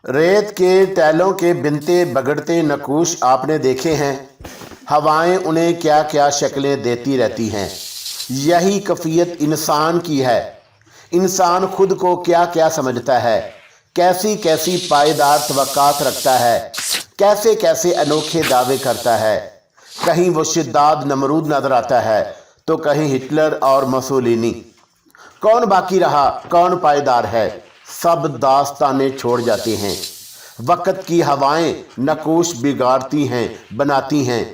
रेत के टैलों के बिनते बगड़ते नक्काश आपने देखे हैं। हवाएं उन्हें क्या क्या शक्लें देती रहती हैं। यही कैफियत इंसान की है। इंसान खुद को क्या क्या समझता है, कैसी कैसी पायदार तवक्कात रखता है, कैसे कैसे अनोखे दावे करता है। कहीं वो शिद्दाद नमरूद नजर आता है तो कहीं हिटलर और मुसोलिनी। कौन बाकी रहा, कौन पायदार है? सब दास्तानें छोड़ जाते हैं। वक्त की हवाएं नक्काश बिगाड़ती हैं, बनाती हैं।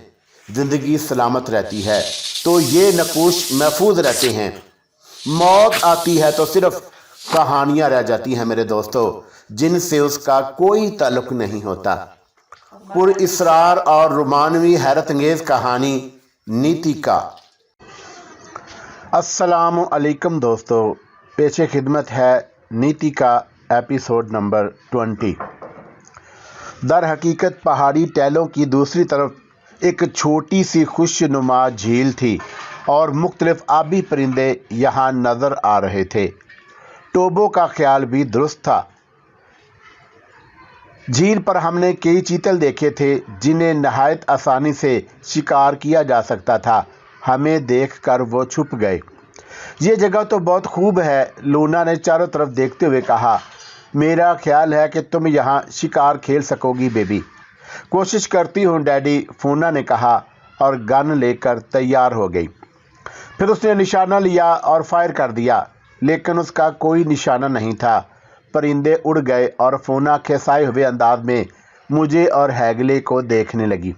जिंदगी सलामत रहती है तो ये नक्काश महफूज रहते हैं। मौत आती है तो सिर्फ कहानियां रह जाती हैं मेरे दोस्तों, जिनसे उसका कोई ताल्लुक नहीं होता। पुरइसरार और रोमानवी हैरत अंगेज कहानी नीति का। अस्सलाम अलैकुम दोस्तों, पेशे खिदमत है नीति का एपिसोड नंबर 20। दर हकीकत पहाड़ी टैलों की दूसरी तरफ एक छोटी सी खुशनुमा झील थी और मुख्तलिफ आबी परिंदे यहाँ नज़र आ रहे थे। टोबो का ख्याल भी दुरुस्त था। झील पर हमने कई चीतल देखे थे जिन्हें नहायत आसानी से शिकार किया जा सकता था। हमें देखकर वो छुप गए। ये जगह तो बहुत खूब है, लूना ने चारों तरफ देखते हुए कहा। मेरा ख्याल है कि तुम यहाँ शिकार खेल सकोगी बेबी। कोशिश करती हूँ डैडी, फोना ने कहा और गन लेकर तैयार हो गई। फिर उसने निशाना लिया और फायर कर दिया, लेकिन उसका कोई निशाना नहीं था। परिंदे उड़ गए और फोना खेसाए हुए अंदाज में मुझे और हैगले को देखने लगी।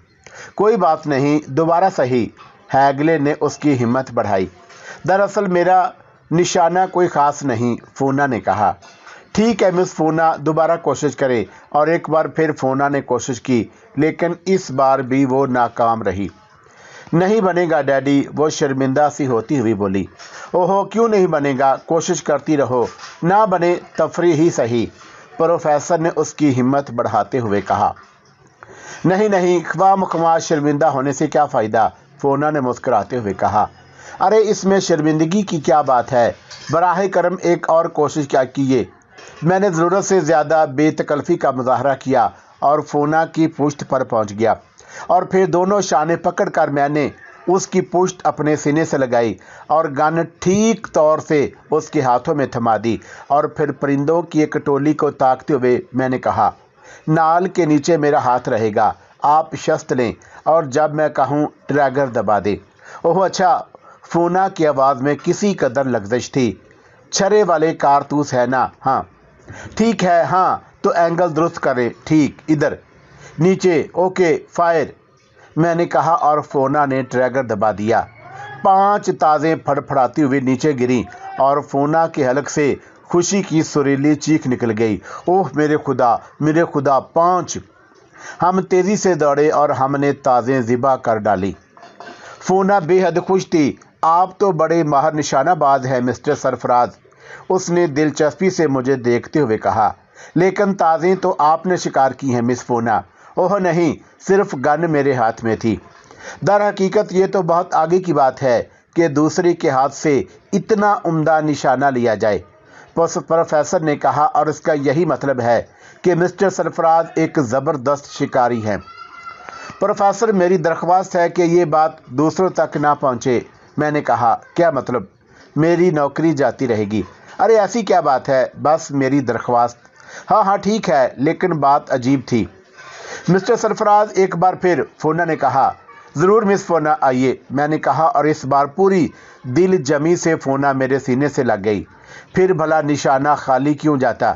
कोई बात नहीं, दोबारा सही। हैगले ने उसकी हिम्मत बढ़ाई। दरअसल मेरा निशाना कोई ख़ास नहीं, फोना ने कहा। ठीक है मिस फोना, दोबारा कोशिश करें। और एक बार फिर फोना ने कोशिश की, लेकिन इस बार भी वो नाकाम रही। नहीं बनेगा डैडी, वो शर्मिंदा सी होती हुई बोली। ओहो, क्यों नहीं बनेगा, कोशिश करती रहो, ना बने तफरी ही सही, प्रोफेसर ने उसकी हिम्मत बढ़ाते हुए कहा। नहीं नहीं, ख्वाह शर्मिंदा होने से क्या फ़ायदा, फोना ने मुस्कुराते हुए कहा। अरे इसमें शर्मिंदगी की क्या बात है, बराह करम एक और कोशिश क्या कीजिए। मैंने ज़रूरत से ज़्यादा बेतकल्फ़ी का मुजाहरा किया और फोना की पुश्त पर पहुंच गया और फिर दोनों शाने पकड़कर मैंने उसकी पुश्त अपने सीने से लगाई और गन ठीक तौर से उसके हाथों में थमा दी। और फिर परिंदों की एक टोली को ताकते हुए मैंने कहा, नाल के नीचे मेरा हाथ रहेगा, आप शस्त्र लें और जब मैं कहूँ ट्रैगर दबा दें। ओह अच्छा, फोना की आवाज़ में किसी कदर लग्जश थी। छरे वाले कारतूस है ना? हाँ ठीक है, हाँ तो एंगल दुरुस्त करें, ठीक इधर नीचे, ओके फायर, मैंने कहा और फोना ने ट्रैगर दबा दिया। 5 ताज़ें फड़फड़ाती हुई नीचे गिरी और फोना के हलक से खुशी की सुरीली चीख निकल गई। ओह मेरे खुदा, मेरे खुदा, 5। हम तेज़ी से दौड़े और हमने ताज़ें ज़िबा कर डाली। फोना बेहद खुश थी। आप तो बड़े माहिर निशानाबाज हैं मिस्टर सरफराज, उसने दिलचस्पी से मुझे देखते हुए कहा। लेकिन ताज़ें तो आपने शिकार की हैं मिस फोना। ओह नहीं, सिर्फ गन मेरे हाथ में थी। दर हकीकत ये तो बहुत आगे की बात है कि दूसरे के हाथ से इतना उम्दा निशाना लिया जाए, प्रोफेसर ने कहा। और इसका यही मतलब है कि मिस्टर सरफराज एक ज़बरदस्त शिकारी हैं। प्रोफेसर, मेरी दरख्वास्त है कि ये बात दूसरों तक ना पहुँचे, मैंने कहा। क्या मतलब? मेरी नौकरी जाती रहेगी। अरे ऐसी क्या बात है, बस मेरी दरख्वास्त। हाँ हाँ ठीक है, लेकिन बात अजीब थी मिस्टर सरफराज, एक बार फिर, फोना ने कहा। ज़रूर मिस फोना, आइए, मैंने कहा और इस बार पूरी दिल जमी से फोना मेरे सीने से लग गई। फिर भला निशाना खाली क्यों जाता?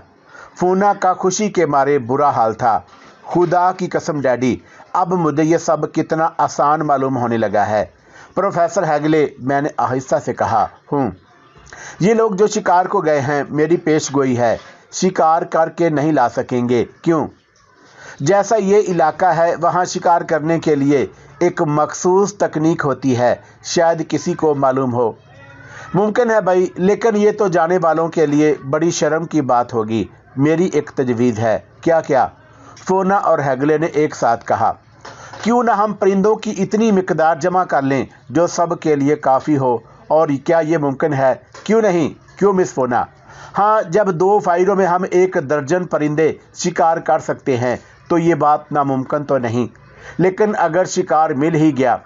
फोना का खुशी के मारे बुरा हाल था। खुदा की कसम डैडी, अब मुझे ये सब कितना आसान मालूम होने लगा है। प्रोफेसर हैगले, मैंने आहिस्ता से कहा। ये लोग जो शिकार को गए हैं, मेरी पेशगोई है, शिकार करके नहीं ला सकेंगे। क्यों? जैसा ये इलाका है, वहाँ शिकार करने के लिए एक मखसूस तकनीक होती है, शायद किसी को मालूम हो। मुमकिन है भाई, लेकिन ये तो जाने वालों के लिए बड़ी शर्म की बात होगी। मेरी एक तजवीज़ है। क्या क्या? फोना और हैगले ने एक साथ कहा। क्यों ना हम परिंदों की इतनी मिकदार जमा कर लें जो सब के लिए काफ़ी हो। और क्या ये मुमकिन है? क्यों नहीं, क्यों मिस फोना? हाँ, जब 2 फायरों में हम 1 दर्जन परिंदे शिकार कर सकते हैं तो ये बात नामुमकिन तो नहीं, लेकिन अगर शिकार मिल ही गया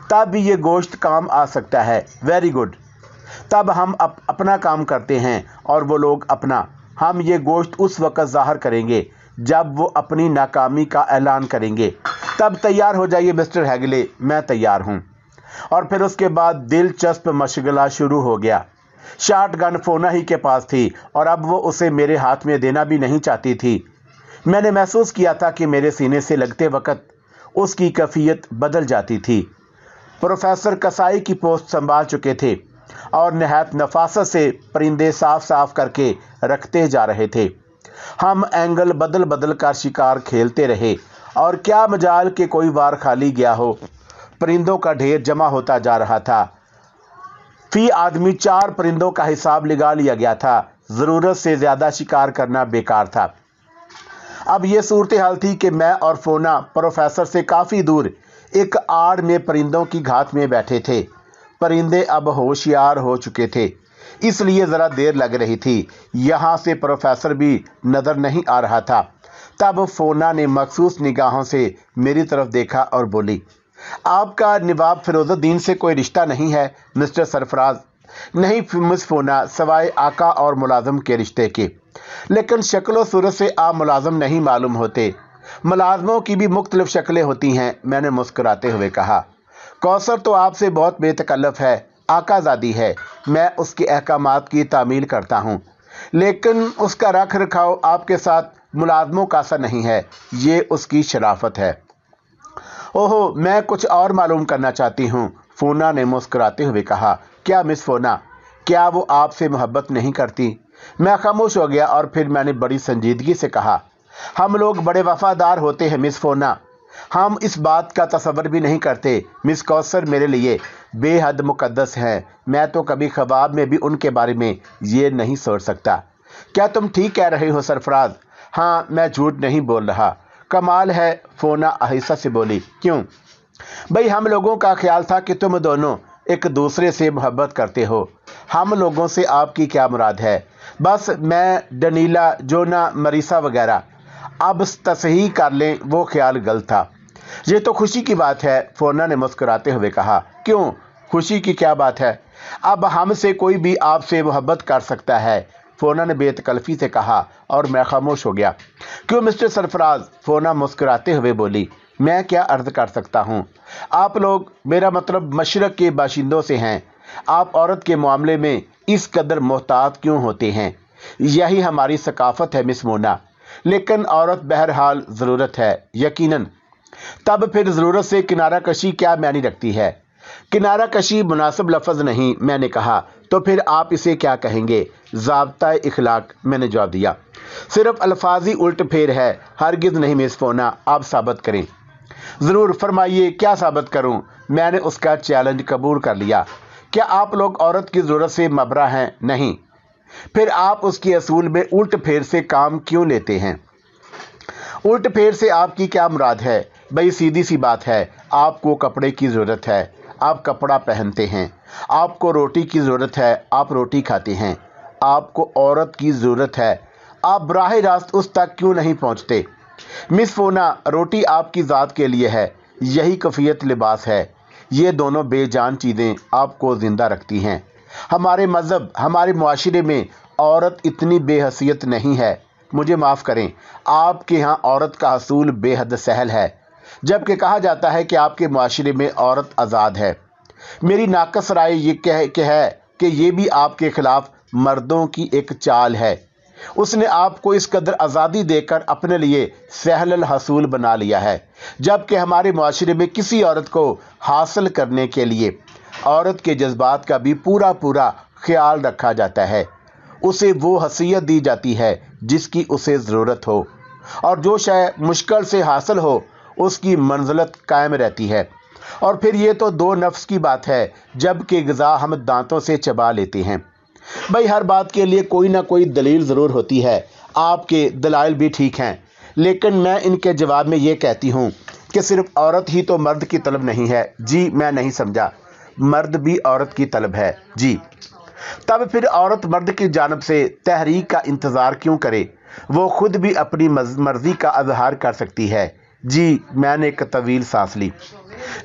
तब भी ये गोश्त काम आ सकता है। Very good. तब हम अपना काम करते हैं और वो लोग अपना। हम ये गोश्त उस वक्त ज़ाहिर करेंगे जब वो अपनी नाकामी का ऐलान करेंगे। तब तैयार हो जाइए मिस्टर हेगले, मैं तैयार हूँ। और फिर उसके बाद दिलचस्प मशगला शुरू हो गया। शॉटगन फोना ही के पास थी और अब वो उसे मेरे हाथ में देना भी नहीं चाहती थी। मैंने महसूस किया था कि मेरे सीने से लगते वक्त उसकी कैफियत बदल जाती थी। प्रोफेसर कसाई की पोस्ट संभाल चुके थे और नहायत नफासत से परिंदे साफ साफ करके रखते जा रहे थे। हम एंगल बदल बदल कर शिकार खेलते रहे और क्या मजाल कि कोई वार खाली गया हो। परिंदों का ढेर जमा होता जा रहा था। फी आदमी 4 परिंदों का हिसाब लगा लिया गया था। ज़रूरत से ज़्यादा शिकार करना बेकार था। अब ये सूरत हाल थी कि मैं और फोना प्रोफेसर से काफ़ी दूर एक आड़ में परिंदों की घात में बैठे थे। परिंदे अब होशियार हो चुके थे, इसलिए ज़रा देर लग रही थी। यहाँ से प्रोफेसर भी नज़र नहीं आ रहा था। तब फोना ने मखसूस निगाहों से मेरी तरफ देखा और बोली, आपका नवाब फिरोजुद्दीन से कोई रिश्ता नहीं है मिस्टर सरफराज? नहीं मिस फोना, सवाए आका और मुलाजम के रिश्ते के। लेकिन शक्ल सूरत से आप मुलाजम नहीं मालूम होते। मुलाजमों की भी मुख्तलिफ शक्लें होती हैं, मैंने मुस्कुराते हुए कहा। कौसर तो आपसे बहुत बेतकल्लफ है, आकाज़ादी है। मैं उसके अहकामात की तामील करता हूँ, लेकिन उसका रख रखाव आपके साथ मुलाजमों का सा नहीं है। ये उसकी शराफत है। ओहो, मैं कुछ और मालूम करना चाहती हूँ, फोना ने मुस्कुराते हुए कहा। क्या मिस फोना, क्या वो आपसे मोहब्बत नहीं करती? मैं खामोश हो गया और फिर मैंने बड़ी संजीदगी से कहा, हम लोग बड़े वफादार होते हैं मिस फोना। हम इस बात का तसव्वुर भी नहीं करते। मिस कौसर मेरे लिए बेहद मुकद्दस हैं। मैं तो कभी ख्वाब में भी उनके बारे में ये नहीं सोच सकता। क्या तुम ठीक कह रहे हो सरफराज? हाँ, मैं झूठ नहीं बोल रहा। कमाल है, फोना आहिस्ता से बोली। क्यों? भाई, हम लोगों का ख्याल था कि तुम दोनों एक दूसरे से मोहब्बत करते हो। हम लोगों से आपकी क्या मुराद है? बस मैं, डनीला, जोना, मरीसा वगैरह। अब तसहीह कर लें, वो ख्याल गलत था। ये तो खुशी की बात है, फोना ने मुस्कुराते हुए कहा। क्यों, खुशी की क्या बात है? अब हमसे कोई भी आपसे मोहब्बत कर सकता है, फोना ने बेतकल्फी से कहा और मैं खामोश हो गया। क्यों मिस्टर सरफराज? फोना मुस्कुराते हुए बोली। मैं क्या अर्ज कर सकता हूँ? आप लोग, मेरा मतलब मशरक के बाशिंदों से हैं, आप औरत के मामले में इस कदर मोहतात क्यों होते हैं? यही हमारी सकाफत है मिस मोना। लेकिन औरत बहरहाल ज़रूरत है, यकीनन। तब फिर ज़रूरत से किनारा कशी क्या मायने रखती है? किनारा कशी मुनासिब लफ्ज़ नहीं, मैंने कहा। तो फिर आप इसे क्या कहेंगे? ज़ाब्ता इखलाक, मैंने जवाब दिया। सिर्फ अल्फाजी उल्ट फेर है, हरगिज़ नहीं मिस फोना। आप साबित करें। ज़रूर, फरमाइए, क्या साबित करूं? मैंने उसका चैलेंज कबूल कर लिया। क्या आप लोग औरत की ज़रूरत से मबरा हैं? नहीं। फिर आप उसके असूल में उल्ट फेर से काम क्यों लेते हैं? उल्ट फेर से आपकी क्या मुराद है? भाई, सीधी सी बात है, आपको कपड़े की ज़रूरत है, आप कपड़ा पहनते हैं। आपको रोटी की ज़रूरत है, आप रोटी खाते हैं। आपको औरत की ज़रूरत है, आप बराह रास्त उस तक क्यों नहीं पहुँचते? मिस फोना, रोटी आपकी ज़ात के लिए है, यही कफ़ियत लिबास है। ये दोनों बेजान चीज़ें आपको ज़िंदा रखती हैं। हमारे मज़हब, हमारे मुआशरे में औरत इतनी बेहसियत नहीं है। मुझे माफ़ करें, आपके यहाँ औरत का हसूल बेहद सहल है, जबकि कहा जाता है कि आपके मुआशरे में औरत आज़ाद है। मेरी नाकस राय ये है कि ये भी आपके ख़िलाफ़ मर्दों की एक चाल है। उसने आपको इस कदर आज़ादी देकर अपने लिए सहल हसूल बना लिया है, जबकि हमारे मुआशरे में किसी औरत को हासिल करने के लिए औरत के जज्बात का भी पूरा पूरा ख्याल रखा जाता है। उसे वो हसीयत दी जाती है जिसकी उसे ज़रूरत हो, और जो शय मुश्किल से हासिल हो उसकी मंजिलत कायम रहती है। और फिर ये तो दो नफ्स की बात है, जबकि ग़िज़ा हम दांतों से चबा लेते हैं। भाई, हर बात के लिए कोई ना कोई दलील ज़रूर होती है। आपके दलाइल भी ठीक हैं, लेकिन मैं इनके जवाब में ये कहती हूँ कि सिर्फ औरत ही तो मर्द की तलब नहीं है। जी, मैं नहीं समझा। मर्द भी औरत की तलब है। जी, तब फिर औरत मर्द की जानिब से तहरीक का इंतज़ार क्यों करे? वो खुद भी अपनी मर्जी का इजहार कर सकती है। जी, मैंने एक तवील सांस ली।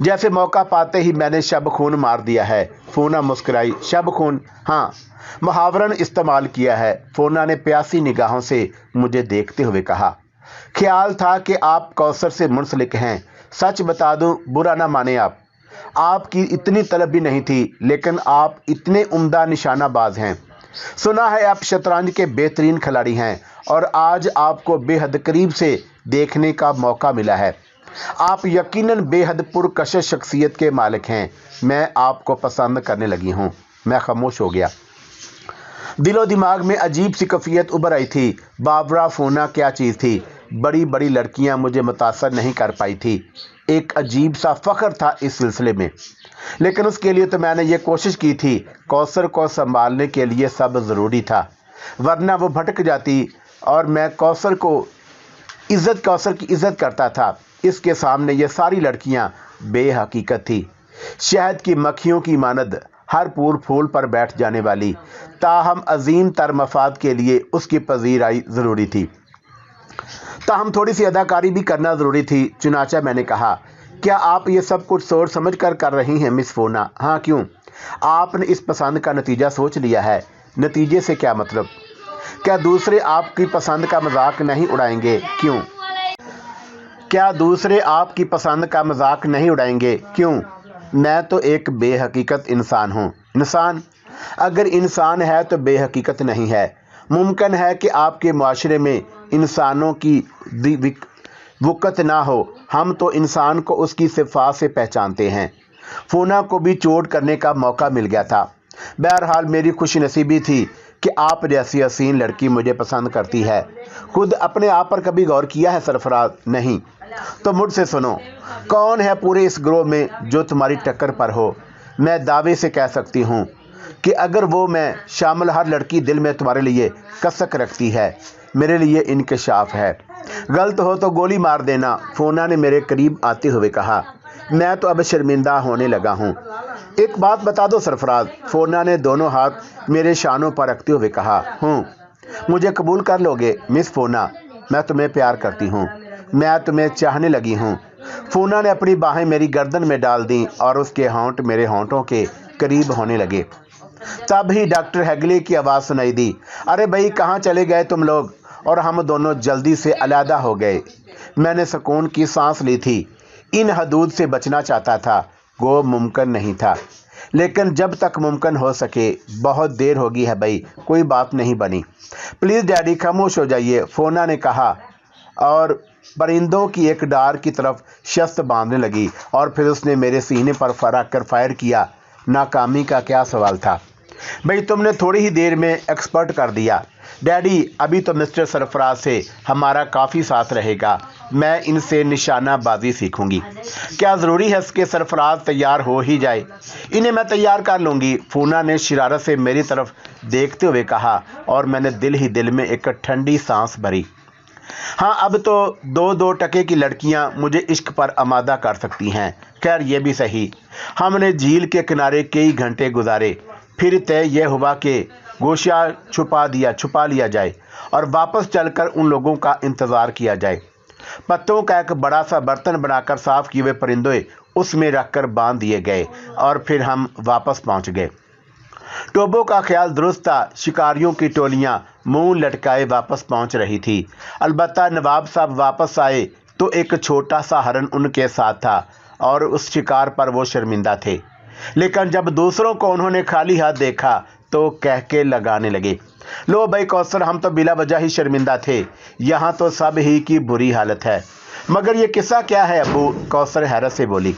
जैसे मौका पाते ही मैंने शब खून मार दिया है। फोना मुस्कुराई। शब खून? हाँ, मुहावरन इस्तेमाल किया है। फोना ने प्यासी निगाहों से मुझे देखते हुए कहा। ख्याल था कि आप कौसर से मुंसलिक हैं। सच बता दूं, बुरा ना माने आप। आपकी इतनी तलब भी नहीं थी, लेकिन आप इतने उम्दा निशानाबाज हैं। सुना है आप शतरंज के बेहतरीन खिलाड़ी हैं और आज आपको बेहद करीब से देखने का मौका मिला है। आप यकीनन बेहद पुरकशिश शख्सियत के मालिक हैं। मैं आपको पसंद करने लगी हूँ। मैं खामोश हो गया। दिलो दिमाग में अजीब सी कैफियत उभर आई थी। बाबरा फोना क्या चीज़ थी? बड़ी बड़ी लड़कियां मुझे मुतासर नहीं कर पाई थी। एक अजीब सा फ़ख्र था इस सिलसिले में, लेकिन उसके लिए तो मैंने ये कोशिश की थी। कौसर को संभालने के लिए सब ज़रूरी था, वरना वो भटक जाती। और मैं कौसर की इज़्ज़त करता था। इसके सामने ये सारी लड़कियां बेहकीकत थी, शहद की मक्खियों की मानद हर फूल पर बैठ जाने वाली। ताहम अजीम तर मफाद के लिए उसकी पजीराई ज़रूरी थी। ताहम थोड़ी सी अदाकारी भी करना ज़रूरी थी। चुनाचा मैंने कहा, क्या आप ये सब कुछ सोच समझ कर रही हैं मिस फोना? हाँ, क्यों? आपने इस पसंद का नतीजा सोच लिया है। नतीजे से क्या मतलब? क्या दूसरे आपकी पसंद का मजाक नहीं उड़ाएंगे? क्यों? क्या दूसरे आपकी पसंद का मजाक नहीं उड़ाएंगे? क्यों? मैं तो एक बेहकीकत इंसान हूँ। इंसान? अगर इंसान है तो बेहकीकत नहीं है। मुमकिन है कि आपके माशरे में इंसानों की वक़्त ना हो। हम तो इंसान को उसकी सिफात से पहचानते हैं। फोना को भी चोट करने का मौका मिल गया था। बहरहाल मेरी खुश नसीबी थी कि आप जैसी हसीन लड़की मुझे पसंद करती है। खुद अपने आप पर कभी गौर किया है सरफराज? नहीं। तो मुझसे सुनो, कौन है पूरे इस ग्रोह में जो तुम्हारी टक्कर पर हो? मैं दावे से कह सकती हूँ कि अगर वो मैं शामिल हर लड़की दिल में तुम्हारे लिए कसक रखती है, मेरे लिए इंकशाफ है। गलत हो तो गोली मार देना। फोना ने मेरे करीब आते हुए कहा। मैं तो अब शर्मिंदा होने लगा हूँ। एक बात बता दो सरफराज। फोना ने दोनों हाथ मेरे शानों पर रखते हुए कहा। मुझे कबूल कर लोगे मिस फोना? मैं तुम्हें प्यार करती हूँ। मैं तुम्हें चाहने लगी हूँ। फोना ने अपनी बाहें मेरी गर्दन में डाल दी और उसके होंठ मेरे होंठों के करीब होने लगे। तब ही डॉक्टर हेगले की आवाज़ सुनाई दी। अरे भाई, कहाँ चले गए तुम लोग? और हम दोनों जल्दी से अलहदा हो गए। मैंने सुकून की सांस ली थी। इन हदूद से बचना चाहता था, वो मुमकिन नहीं था, लेकिन जब तक मुमकिन हो सके। बहुत देर हो गई है भाई, कोई बात नहीं बनी। प्लीज़ डैडी खामोश हो जाइए, फोना ने कहा और परिंदों की एक डार की तरफ शस्त बांधने लगी। और फिर उसने मेरे सीने पर फराक कर फायर किया। नाकामी का क्या सवाल था भाई, तुमने थोड़ी ही देर में एक्सपर्ट कर दिया। डैडी, अभी तो मिस्टर सरफराज से हमारा काफ़ी साथ रहेगा। मैं इनसे निशानाबाजी सीखूंगी। क्या ज़रूरी है कि सरफराज तैयार हो ही जाए? इन्हें मैं तैयार कर लूँगी। फोना ने शरारत से मेरी तरफ देखते हुए कहा और मैंने दिल ही दिल में एक ठंडी सांस भरी। हाँ, अब तो 2-2 टके की लड़कियां मुझे इश्क पर आमादा कर सकती हैं। खैर, ये भी सही। हमने झील के किनारे कई घंटे गुजारे। फिर तय यह हुआ कि गोशिया छुपा लिया जाए और वापस चलकर उन लोगों का इंतज़ार किया जाए। पत्तों का एक बड़ा सा बर्तन बनाकर साफ किए हुए परिंदे उसमें रखकर बांध दिए गए और फिर हम वापस पहुंच गए। टोबो का ख्याल दुरुस्त था। शिकारियों की टोलियां मुंह लटकाए वापस पहुंच रही थी। अलबत्ता नवाब साहब वापस आए तो एक छोटा सा हरन उनके साथ था और उस शिकार पर वो शर्मिंदा थे। लेकिन जब दूसरों को उन्होंने खाली हाथ देखा तो कह के लगाने लगे, लो भाई कौसर, हम तो बिला वजह ही शर्मिंदा थे। यहाँ तो सब ही की बुरी हालत है। मगर ये किस्सा क्या है अबू? कौसर हैरत से बोली।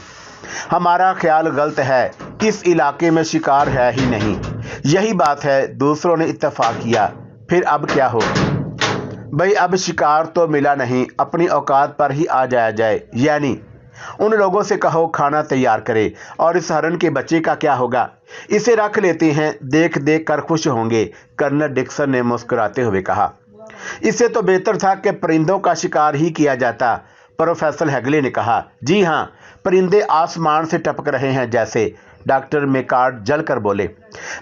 हमारा ख्याल गलत है। इस इलाके में शिकार है ही नहीं। यही बात है, दूसरों ने इत्तेफाक किया। फिर अब क्या हो भाई? अब शिकार तो मिला नहीं, अपनी औकात पर ही आ जाया जाए। यानी उन लोगों से कहो खाना तैयार करे। और इस हरन के बच्चे का क्या होगा? इसे रख लेते हैं, देख देख कर खुश होंगे। कर्नल डिक्सन ने मुस्कुराते हुए कहा। इससे तो बेहतर था कि परिंदों का शिकार ही किया जाता। प्रोफेसर हेगले ने कहा। जी हाँ, परिंदे आसमान से टपक रहे हैं जैसे। डॉक्टर मेकार्ड जलकर बोले।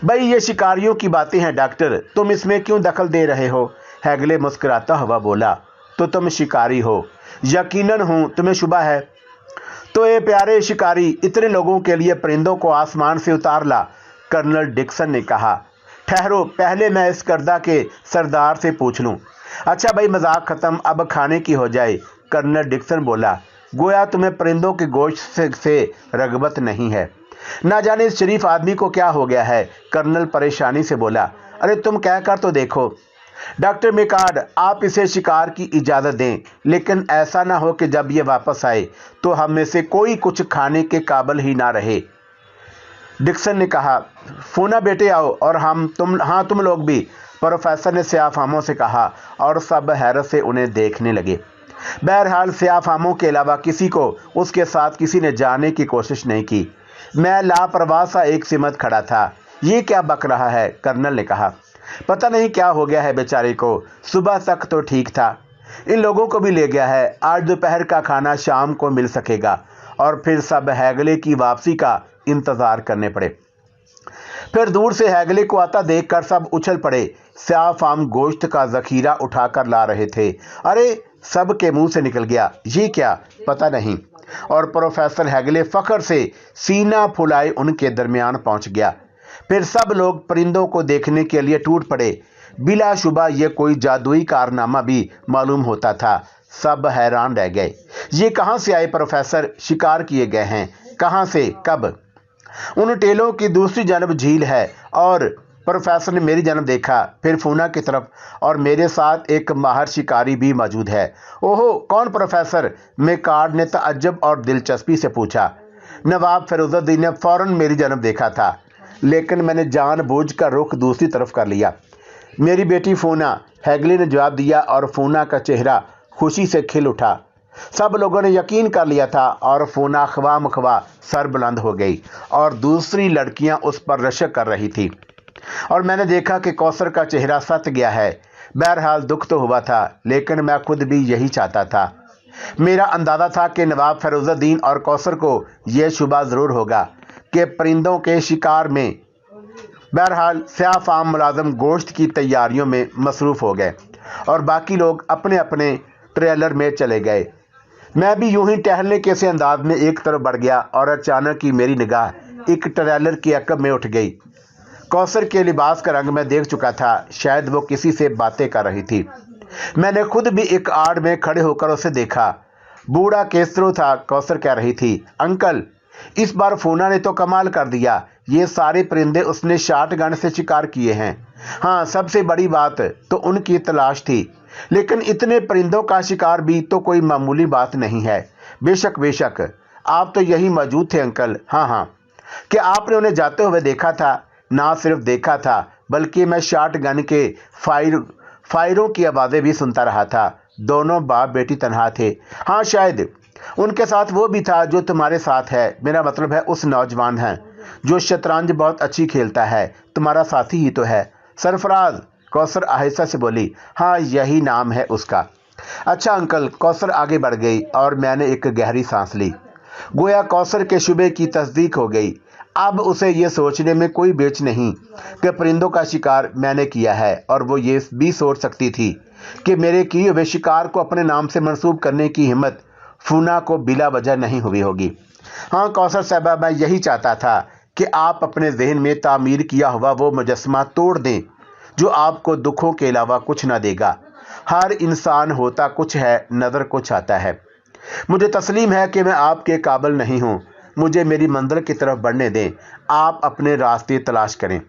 भाई ये शिकारियों की बातें हैं डॉक्टर, तुम इसमें क्यों दखल दे रहे हो? हैगले मुस्कुराता हुआ बोला। तो तुम शिकारी हो? यकीनन हूँ, तुम्हें शुबा है? तो ये प्यारे शिकारी, इतने लोगों के लिए परिंदों को आसमान से उतार ला, कर्नल डिक्सन ने कहा। ठहरो, पहले मैं इस गर्दा के सरदार से पूछ लूं। अच्छा भाई, मजाक खत्म, अब खाने की हो जाए, कर्नल डिक्सन बोला। गोया तुम्हें परिंदों के गोश्त से रगबत नहीं है। ना जाने इस शरीफ आदमी को क्या हो गया है, कर्नल परेशानी से बोला। अरे तुम कहकर तो देखो। डॉक्टर मेकार्ड, आप इसे शिकार की इजाज़त दें, लेकिन ऐसा ना हो कि जब ये वापस आए तो हम में से कोई कुछ खाने के काबिल ही ना रहे। डिक्सन ने कहा। फूना बेटे आओ, और तुम लोग भी, प्रोफेसर ने स्याफामों से कहा, और सब हैरत से उन्हें देखने लगे। बहरहाल स्याफामों के अलावा किसी को उसके साथ किसी ने जाने की कोशिश नहीं की। मैं लापरवाह सा एक सिमत खड़ा था। ये क्या बक रहा है, कर्नल ने कहा। पता नहीं क्या हो गया है बेचारे को, सुबह तक तो ठीक था। इन लोगों को भी ले गया है। आज दोपहर का खाना शाम को मिल सकेगा, और फिर सब हैगले की वापसी का इंतजार करने पड़े। फिर दूर से हैगले को आता देखकर सब उछल पड़े। स्याफाम गोश्त का जखीरा उठाकर ला रहे थे। अरे, सब के मुंह से निकल गया, ये क्या? पता नहीं। और प्रोफेसर हैगले फख्र से सीना फुलाए उनके दरमियान पहुंच गया। फिर सब लोग परिंदों को देखने के लिए टूट पड़े। बिलाशुबा ये कोई जादुई कारनामा भी मालूम होता था। सब हैरान रह गए। ये कहाँ से आए प्रोफेसर? शिकार किए गए हैं? कहाँ से, कब? उन टेलों की दूसरी जानब झील है, और प्रोफेसर ने मेरी जानब देखा, फिर फूना की तरफ, और मेरे साथ एक माहिर शिकारी भी मौजूद है। ओहो, कौन प्रोफेसर? मेकार्ड ने ताज्जुब और दिलचस्पी से पूछा। नवाब फिरोजुद्दीन ने फौरन मेरी जानब देखा था, लेकिन मैंने जानबूझकर रुख दूसरी तरफ कर लिया। मेरी बेटी फूना, हैगले ने जवाब दिया, और फूना का चेहरा खुशी से खिल उठा। सब लोगों ने यकीन कर लिया था, और फूना ख्वा मख्वा सर बुलंद हो गई, और दूसरी लड़कियां उस पर रशक कर रही थी, और मैंने देखा कि कौसर का चेहरा सत गया है। बहरहाल दुख तो हुआ था, लेकिन मैं खुद भी यही चाहता था। मेरा अंदाज़ा था कि नवाब फिरोजुद्दीन और कौसर को यह शुबा ज़रूर होगा कि परिंदों के शिकार में। बहरहाल स्याफाम मुलाजम गोश्त की तैयारियों में मसरूफ़ हो गए, और बाकी लोग अपने अपने ट्रेलर में चले गए। मैं भी यूं ही टहलने के से अंदाज में एक तरफ बढ़ गया, और अचानक ही मेरी निगाह एक ट्रेलर के अकब में उठ गई। कौसर के लिबास का रंग मैं देख चुका था, शायद वो किसी से बातें कर रही थी। मैंने खुद भी एक आड़ में खड़े होकर उसे देखा। बूढ़ा केसरो था। कौसर कह रही थी, अंकल, इस बार फूना ने तो कमाल कर दिया। ये सारे परिंदे उसने शॉटगन से शिकार किए हैं। हाँ, सबसे बड़ी बात तो उनकी तलाश थी, लेकिन इतने परिंदों का शिकार भी तो कोई मामूली बात नहीं है। बेशक बेशक, आप तो यही मौजूद थे अंकल। हाँ हाँ, क्या आपने उन्हें जाते हुए देखा था? ना सिर्फ देखा था, बल्कि मैं शॉटगन के फायरों की आवाज़ें भी सुनता रहा था। दोनों बाप बेटी तनहा थे। हाँ, शायद उनके साथ वो भी था जो तुम्हारे साथ है। मेरा मतलब है उस नौजवान है जो शतरंज बहुत अच्छी खेलता है। तुम्हारा साथी ही तो है। सरफराज, कौसर आहिस्ता से बोली। हाँ, यही नाम है उसका। अच्छा अंकल, कौसर आगे बढ़ गई, और मैंने एक गहरी सांस ली। गोया कौसर के शुबे की तस्दीक हो गई। अब उसे ये सोचने में कोई बेच नहीं कि परिंदों का शिकार मैंने किया है, और वो ये भी सोच सकती थी कि मेरे किए हुए शिकार को अपने नाम से मंसूब करने की हिम्मत फूना को बिला वजह नहीं हुई होगी। हाँ कौसर साहबा, मैं यही चाहता था कि आप अपने जहन में तामीर किया हुआ वो मुजस्समा तोड़ दें जो आपको दुखों के अलावा कुछ ना देगा। हर इंसान होता कुछ है, नज़र कुछ आता है। मुझे तस्लीम है कि मैं आपके काबिल नहीं हूँ। मुझे मेरी मंजिल की तरफ बढ़ने दें। आप अपने रास्ते तलाश करें।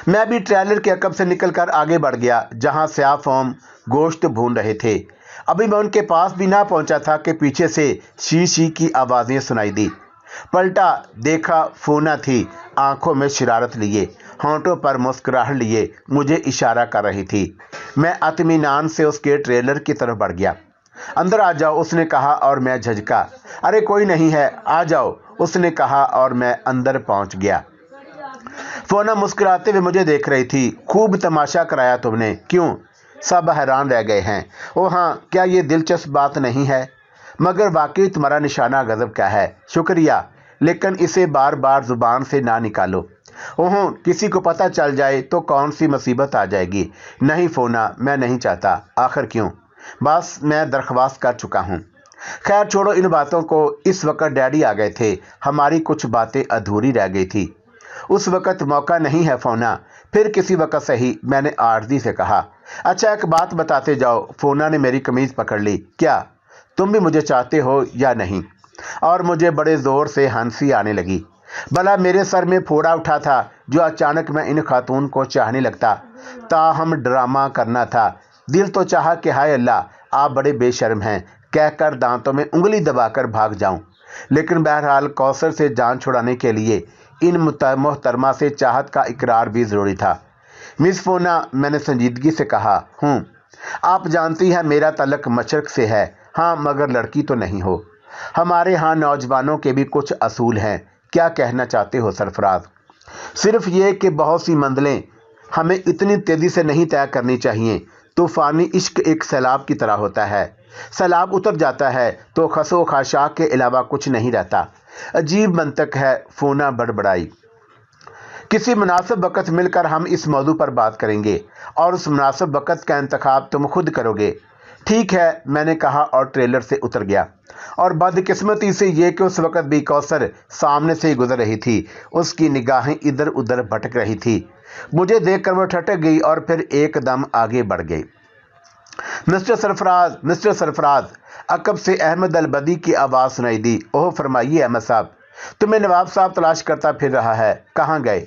मैं भी ट्रेलर के अकब से निकलकर आगे बढ़ गया, जहाँ स्याफाम गोश्त भून रहे थे। अभी मैं उनके पास भी ना पहुँचा था कि पीछे से शी शी की आवाज़ें सुनाई दी। पलटा देखा, फूना थी, आंखों में शरारत लिए, होंठों पर मुस्कुराहट लिए मुझे इशारा कर रही थी। मैं इत्मीनान से उसके ट्रेलर की तरफ बढ़ गया। अंदर आ जाओ, उसने कहा, और मैं झिझका। अरे कोई नहीं है, आ जाओ, उसने कहा, और मैं अंदर पहुंच गया। फोना मुस्कुराते हुए मुझे देख रही थी। खूब तमाशा कराया तुमने। क्यों? सब हैरान रह गए हैं। ओ हाँ, क्या ये दिलचस्प बात नहीं है? मगर वाकई तुम्हारा निशाना गजब का है। शुक्रिया। लेकिन इसे बार बार जुबान से ना निकालो। ओह, किसी को पता चल जाए तो कौन सी मुसीबत आ जाएगी। नहीं फोना, मैं नहीं चाहता। आखिर क्यों? बस मैं दरख्वास्त कर चुका हूँ। खैर छोड़ो इन बातों को। इस वक्त डैडी आ गए थे, हमारी कुछ बातें अधूरी रह गई थी। उस वक्त मौका नहीं है फोना, फिर किसी वक्त सही, मैंने आरजी से कहा। अच्छा एक बात बताते जाओ। फोना ने मेरी कमीज पकड़ ली। क्या तुम भी मुझे चाहते हो या नहीं? और मुझे बड़े जोर से हंसी आने लगी। भला मेरे सर में फोड़ा उठा था जो अचानक मैं इन खातून को चाहने लगता। ताहम ड्रामा करना था। दिल तो चाहा कि हाय अल्लाह आप बड़े बेशर्म हैं कहकर दांतों में उंगली दबाकर भाग जाऊं, लेकिन बहरहाल कौसर से जान छुड़ाने के लिए इन मोहतरमा से चाहत का इकरार भी ज़रूरी था। मिस फोना, मैंने संजीदगी से कहा। आप जानती हैं मेरा तल्लक मशरक से है। हाँ, मगर लड़की तो नहीं हो। हमारे यहाँ नौजवानों के भी कुछ असूल हैं। क्या कहना चाहते हो सरफराज? सिर्फ ये कि बहुत सी मंजिलें हमें इतनी तेज़ी से नहीं तय करनी चाहिए। तूफ़ानी इश्क एक सैलाब की तरह होता है। सैलाब उतर जाता है तो खसो खाशाक के अलावा कुछ नहीं रहता। अजीब मंतक है, फोना बड़बड़ाई। किसी मुनासिब वक़्त मिलकर हम इस मौजू पर बात करेंगे और उस मुनासिब वक़्त का इंतखाब तुम खुद करोगे। ठीक है, मैंने कहा और ट्रेलर से उतर गया। और बदकिस्मती से ये कि उस वक़्त भी कौसर सामने से ही गुजर रही थी। उसकी निगाहें इधर उधर भटक रही थी। मुझे देखकर वो ठटक गई और फिर एकदम आगे बढ़ गई। मिस्टर सरफराज, मिस्टर सरफराज, अकब से अहमद अलबदी की आवाज़ सुनाई दी। ओह फरमाइए अहमद साहब, तुम्हें नवाब साहब तलाश करता फिर रहा है। कहाँ गए?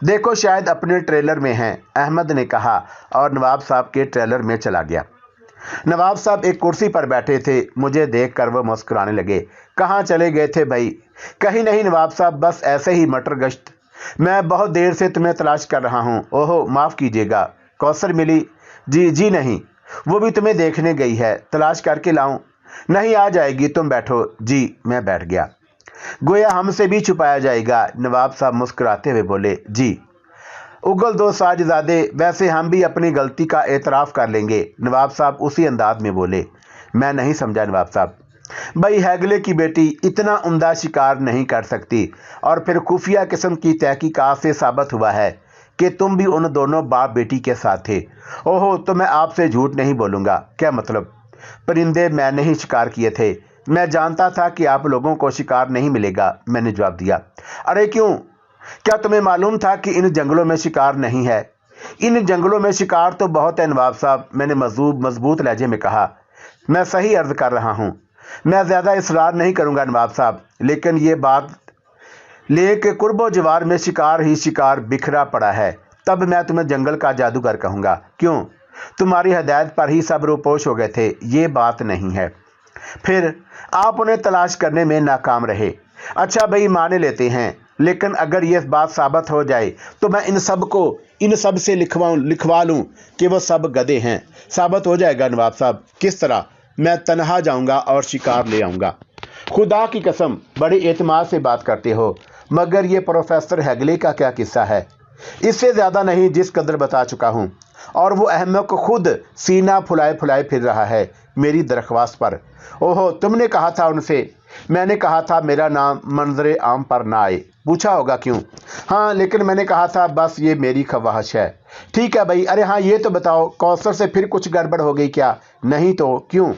देखो शायद अपने ट्रेलर में हैं, अहमद ने कहा और नवाब साहब के ट्रेलर में चला गया। नवाब साहब एक कुर्सी पर बैठे थे। मुझे देखकर वो मुस्कुराने लगे। कहाँ चले गए थे भाई? कहीं नहीं नवाब साहब, बस ऐसे ही मटर गश्त। मैं बहुत देर से तुम्हें तलाश कर रहा हूँ। ओहो माफ़ कीजिएगा। कौसर मिली? जी नहीं, वो भी तुम्हें देखने गई है। तलाश करके लाऊं? नहीं, आ जाएगी, तुम बैठो। जी, मैं बैठ गया। गोया हमसे भी छुपाया जाएगा। नवाब साहब मुस्कुराते हुए बोले। जी। उगल दो साजजादे, वैसे हम भी अपनी गलती का एतराफ़ कर लेंगे। नवाब साहब उसी अंदाज में बोले। मैं नहीं समझा नवाब साहब। भाई हैगले की बेटी इतना उम्दा शिकार नहीं कर सकती, और फिर खुफिया किस्म की तहकीकात से साबित हुआ है कि तुम भी उन दोनों बाप बेटी के साथ थे। ओहो, तो मैं आपसे झूठ नहीं बोलूँगा। क्या मतलब? परिंदे मैंने ही शिकार किए थे। मैं जानता था कि आप लोगों को शिकार नहीं मिलेगा, मैंने जवाब दिया। अरे क्यों? क्या तुम्हें मालूम था कि इन जंगलों में शिकार नहीं है? इन जंगलों में शिकार तो बहुत है नवाब साहब, मैंने मजबूत लहजे में कहा। मैं सही अर्ज कर रहा हूँ। मैं ज़्यादा इसरार नहीं करूँगा नवाब साहब, लेकिन ये बात लेके कुर्बो जवार में शिकार ही शिकार बिखरा पड़ा है। तब मैं तुम्हें जंगल का जादूगर कहूँगा। क्यों? तुम्हारी हदायत पर ही सब रूपोश हो गए थे। ये बात नहीं है। फिर आप उन्हें तलाश करने में नाकाम रहे। अच्छा भाई, माने लेते हैं, लेकिन अगर यह बात साबित हो जाए तो मैं इन सब से लिखवा लूँ कि वो सब गधे हैं। साबित हो जाएगा नवाब साहब। किस तरह? मैं तनहा जाऊँगा और शिकार ले आऊँगा। खुदा की कसम, बड़े एतमाद से बात करते हो, मगर ये प्रोफेसर हैगले का क्या किस्सा है? इससे ज़्यादा नहीं जिस कदर बता चुका हूँ। और वो अहमक खुद सीना फुलाए फुलाए फिर रहा है मेरी दरख्वास्त पर। ओहो, तुमने कहा था उनसे? मैंने कहा था मेरा नाम मंजर आम पर ना आए। पूछा होगा क्यों? हाँ, लेकिन मैंने कहा था बस ये मेरी ख्वाहिश है। ठीक है भाई। अरे हाँ, ये तो बताओ कौसर से फिर कुछ गड़बड़ हो गई क्या? नहीं तो क्यों?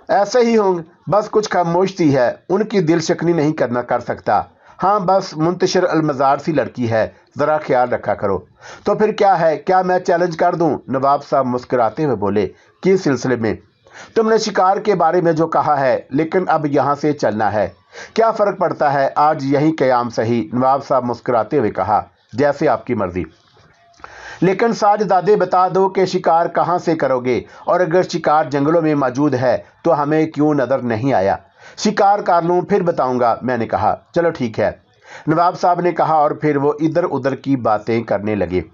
ऐसे ही होंगे, बस कुछ खामोश सी है। उनकी दिल शिकनी नहीं कर सकता। हाँ, बस मुंतशिर अलमजार सी लड़की है, ज़रा ख्याल रखा करो। तो फिर क्या है? क्या मैं चैलेंज कर दूं? नवाब साहब मुस्कुराते हुए बोले। किस सिलसिले में? तुमने शिकार के बारे में जो कहा है, लेकिन अब यहाँ से चलना है। क्या फ़र्क पड़ता है? आज यही क़याम सही। नवाब साहब मुस्कुराते हुए कहा। जैसे आपकी मर्ज़ी, लेकिन साजदादे बता दो कि शिकार कहाँ से करोगे, और अगर शिकार जंगलों में मौजूद है तो हमें क्यों नज़र नहीं आया? शिकार कर लूँ फिर बताऊँगा, मैंने कहा। चलो ठीक है, नवाब साहब ने कहा, और फिर वो इधर उधर की बातें करने लगे।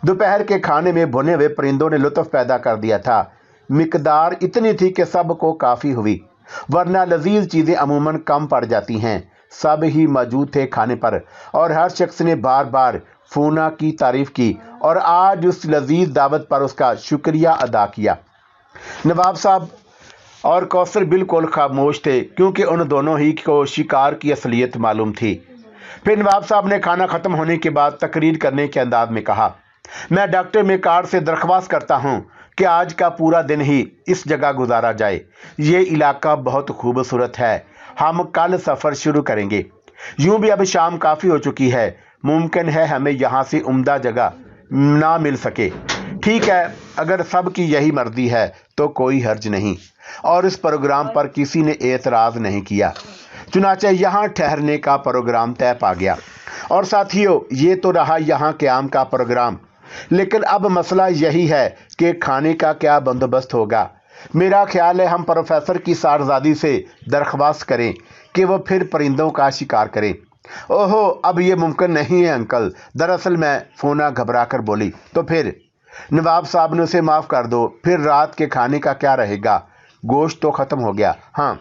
दोपहर के खाने में भुने हुए परिंदों ने लुत्फ़ पैदा कर दिया था। मिकदार इतनी थी कि सब को काफ़ी हुई, वरना लजीज चीज़ें अमूमन कम पड़ जाती हैं। सब ही मौजूद थे खाने पर, और हर शख्स ने बार बार फोना की तारीफ़ की और आज उस लजीज दावत पर उसका शुक्रिया अदा किया। नवाब साहब और कौसर बिल्कुल खामोश थे, क्योंकि उन दोनों ही को शिकार की असलियत मालूम थी। फिर नवाब साहब ने खाना ख़त्म होने के बाद तकरीर करने के अंदाज में कहा, मैं डॉक्टर मेकार से दरख्वास्त करता हूँ कि आज का पूरा दिन ही इस जगह गुजारा जाए। ये इलाका बहुत खूबसूरत है। हम कल सफ़र शुरू करेंगे। यूं भी अब शाम काफ़ी हो चुकी है। मुमकिन है हमें यहाँ से उम्दा जगह ना मिल सके। ठीक है, अगर सब की यही मर्जी है तो कोई हर्ज नहीं। और इस प्रोग्राम पर किसी ने एतराज़ नहीं किया। चुनाचे यहाँ ठहरने का प्रोग्राम तय पा गया। और साथियों, ये तो रहा यहाँ क़याम का प्रोग्राम, लेकिन अब मसला यही है कि खाने का क्या बंदोबस्त होगा। मेरा ख्याल है हम प्रोफेसर की साहबजादी से दरख्वास्त करें कि वो फिर परिंदों का शिकार करें। ओहो, अब ये मुमकिन नहीं है अंकल, दरअसल मैं फोना घबरा कर बोली। तो फिर? नवाब साहब ने उसे माफ़ कर दो, फिर रात के खाने का क्या रहेगा? गोश्त तो ख़त्म हो गया। हाँ,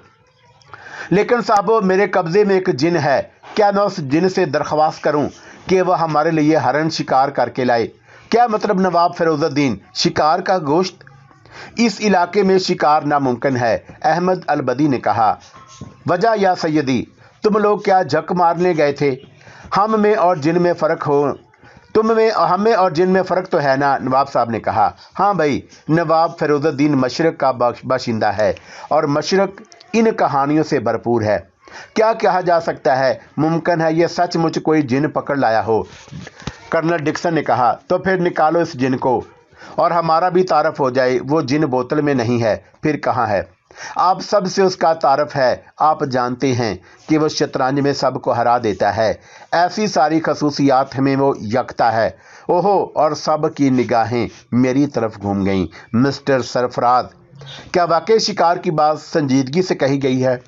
लेकिन साहबो, मेरे कब्ज़े में एक जिन है। क्या मैं उस जिन से दरख्वास्त करूं कि वह हमारे लिए हरन शिकार करके लाए? क्या मतलब नवाब फिरोजुद्दीन, शिकार का गोश्त? इस इलाके में शिकार नामुमकिन है, अहमद अलबदी ने कहा। वजह या सैयदी, तुम लोग क्या झक मारने गए थे? हम में और जिन में फ़र्क हो, हमें और जिन में फ़र्क तो है ना, नवाब साहब ने कहा। हाँ भाई, नवाब फिरोजुद्दीन मशरक़ का बाशिंदा है और मशरक़ इन कहानियों से भरपूर है। क्या कहा जा सकता है, मुमकिन है ये सचमुच कोई जिन पकड़ लाया हो। कर्नल डिक्सन ने कहा। तो फिर निकालो इस जिन को और हमारा भी तारफ़ हो जाए। वो जिन बोतल में नहीं है, फिर कहाँ है? आप सब से उसका तारफ़ है। आप जानते हैं कि वो शतरंज में सबको हरा देता है। ऐसी सारी खसूसियात में वो यकता है। ओहो, और सब की निगाहें मेरी तरफ घूम गईं। मिस्टर सरफराज, क्या वाकई शिकार की बात संजीदगी से कही गई है?